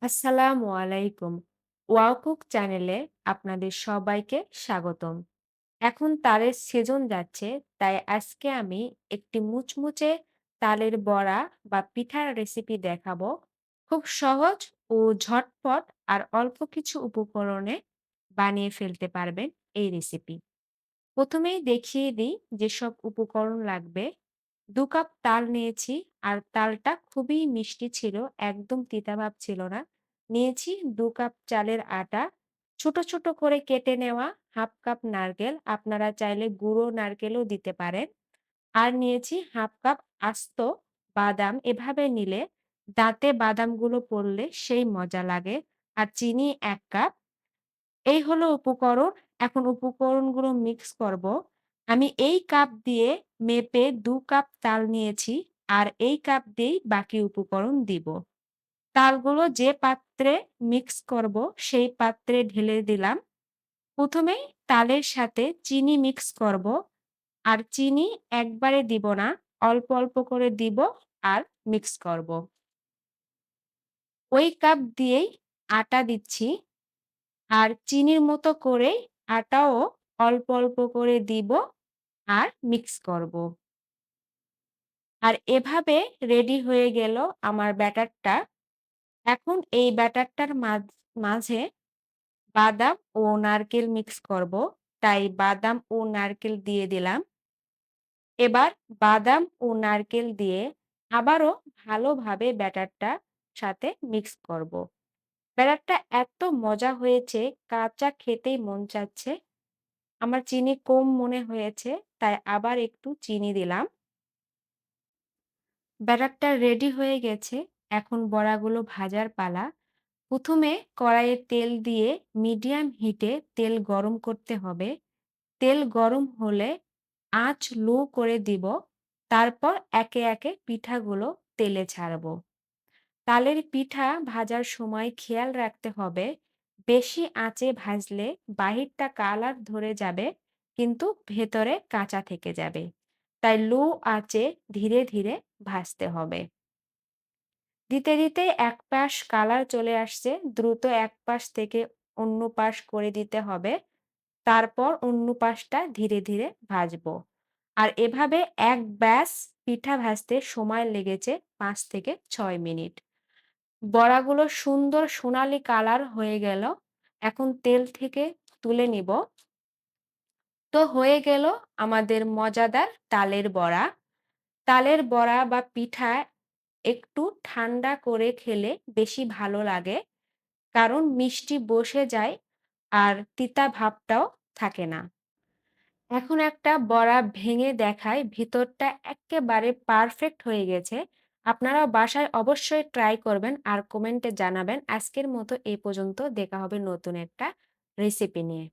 আসসালামু আলাইকুম। Wow cook চ্যানেলে আপনাদের সবাইকে স্বাগতম। এখন তালের সিজন যাচ্ছে, তাই আজকে আমি একটি মুচমুচে তালের বড়া বা পিঠার রেসিপি দেখাবো। খুব সহজ ও ঝটপট আর অল্প কিছু উপকরণে বানিয়ে ফেলতে পারবেন এই রেসিপি। প্রথমেই দেখিয়ে দিই যেসব উপকরণ লাগবে। ২ কাপ তাল নিয়েছি আর তালটা খুবই মিষ্টি ছিল, একদম তিতা ভাব ছিল না। নিয়েছি ২ কাপ চালের আটা, ছোট, ছোট করে কেটে নেওয়া ১/২ কাপ নারকেল, আপনারা চাইলে গুঁড়ো নারকেলও দিতে পারেন। আর নিয়েছি ১/২ কাপ আস্ত বাদাম, এভাবে নিলে দাঁতে বাদামগুলো পড়লে সেই মজা লাগে। আর চিনি ১ কাপ। এই হলো উপকরণ। এখন উপকরণগুলো মিক্স করব। আমি এই কাপ দিয়ে মেপে ২ কাপ তাল নিয়েছি আর এই কাপ দিয়েই বাকি উপকরণ দিব। তালগুলো যে পাত্রে মিক্স করব সেই পাত্রে ঢেলে দিলাম। প্রথমেই তালের সাথে চিনি মিক্স করব। আর চিনি একবারে দিব না, অল্প, অল্প করে দিব আর মিক্স করব। ওই কাপ দিয়েই আটা দিচ্ছি। আর চিনির মতো করেই আটাও অল্প, অল্প করে দিব আর মিক্স করব। আর এভাবে রেডি হয়ে গেল আমার ব্যাটারটা। এখন এই ব্যাটারটার মাঝে বাদাম ও নারকেল মিক্স করব। তাই বাদাম ও নারকেল দিয়ে দিলাম। এবার বাদাম ও নারকেল দিয়ে আবারও ভালোভাবে ব্যাটারটার সাথে মিক্স করব। ব্যাটারটা এত মজা হয়েছে, কাঁচা খেতেই মন চাচ্ছে। আমার চিনি কম মনে হয়েছে, তাই আবার একটু চিনি দিলাম। ব্যাটারটা রেডি হয়ে গেছে। এখন বড়াগুলো ভাজার পালা। প্রথমে কড়াইয়ে তেল দিয়ে মিডিয়াম হিটে তেল গরম করতে হবে। তেল গরম হলে আঁচ লো করে দিব। তারপর একে, একে পিঠাগুলো তেলে ছাড়বো। তালের পিঠা ভাজার সময় খেয়াল রাখতে হবে, বেশি আঁচে ভাজলে বাহিরটা কালার ধরে যাবে কিন্তু ভেতরে কাঁচা থেকে যাবে। তাই লো আঁচে ধীরে ধীরে ভাজতে হবে। দিতে দিতে এক পাশ কালার চলে আসছে, দ্রুত এক পাশ থেকে অন্য পাশ করে দিতে হবে। তারপর অন্য পাশটা ধীরে ধীরে ভাজবো। আর এভাবে এক ব্যাচ পিঠা ভাজতে সময় লেগেছে ৫ থেকে ৬ মিনিট। বড়াগুলো সুন্দর সোনালী কালার হয়ে গেল। এখন তেল থেকে তুলে নিব। তো হয়ে গেল আমাদের মজাদার তালের বড়া। তালের বড়া বা পিঠা একটু ঠান্ডা করে খেলে বেশি ভালো লাগে। কারণ মিষ্টি বসে যায় আর তিতা ভাবটাও থাকে না। এখন একটা বড়া ভেঙে দেখাই, ভিতরটা এক্কেবারে পারফেক্ট হয়ে গেছে। আপনারাও বাসায় অবশ্যই ট্রাই করবেন আর কমেন্টে জানাবেন। আজকের মতো এই পর্যন্ত, দেখা হবে নতুন একটা রেসিপি নিয়ে।